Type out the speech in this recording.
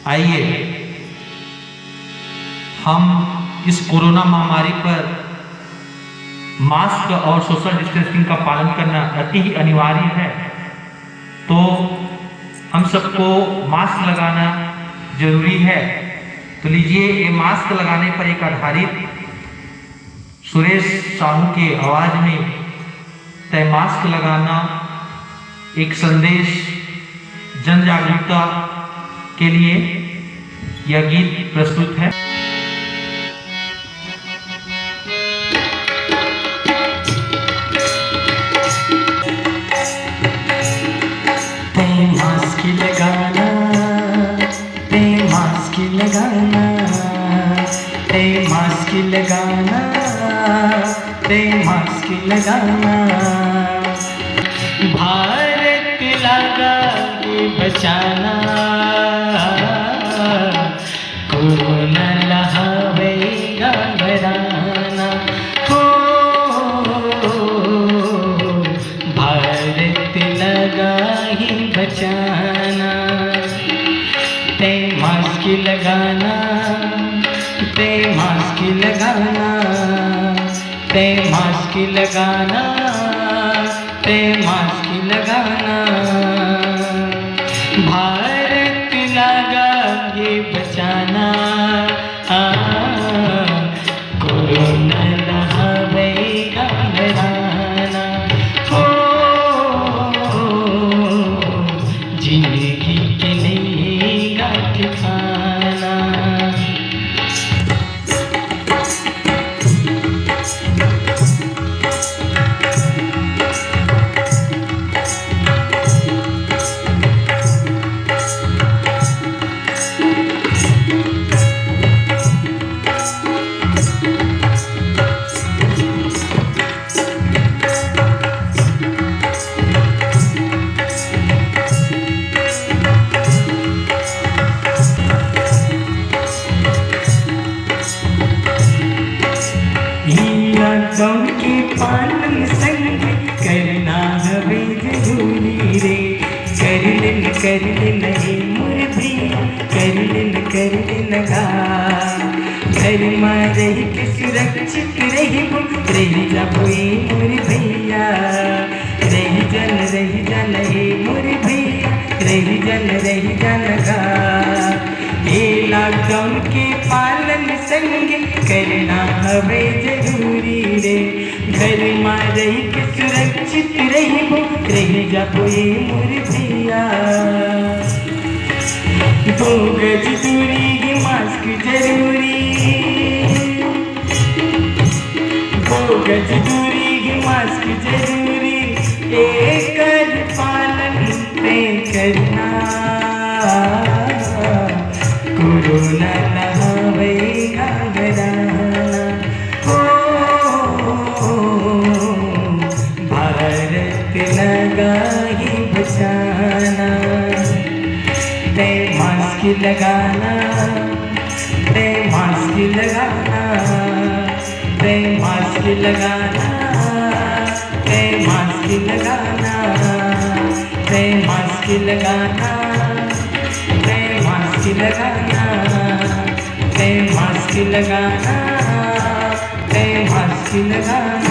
आइए हम इस कोरोना महामारी पर मास्क और सोशल डिस्टेंसिंग का पालन करना अति ही अनिवार्य है। तो हम सबको मास्क लगाना जरूरी है। तो लीजिए, ये मास्क लगाने पर एक आधारित सुरेश साहू के आवाज में तय मास्क लगाना एक संदेश जन जागरूकता के लिए यह गीत प्रस्तुत है। मास्क लगाना, मास्क लगाना, मास्क लगाना, मास्क लगाना। भारत लगा के बचाना, कोरोना लहावेगा घबराना। हो भारत लगा ही बचाना। मास्क लगाना, मास्क लगाना, मास्क लगाना, मास्क लगाना। भारत लगा ये बचाना, कोरोना लहावेगा घबराना। हो जिंदगी के लिए ठिकाना। लॉकडाउन के पालन संग करना हवे जरूरी रे। कर लेन हे मोर भैया, कर लेन गा। घर में रह के सुरक्षित रहिबो, रह जाबो मोर भैया। रह जन हे मोर भैया, रह जन गा। ये लॉकडाउन के पालन संग करना हवे जरूरी रे। घर में रह के सुरक्षित रहिबो, रह जाबो मोर भैया। 2 गज दूरी की मास्क जरूरी, 2 गज दूरी की मास्क जरूरी। एक पालन पे करना, कोरोना लहावेगा घबराना। हो भारत लगा ही बचाना। मास्क लगाना, मास्क लगाना, मास्क लगाना, मास्क लगाना, मास्क लगाना, मास्क लगाना, मास्क लगाना, मास्क लगाना।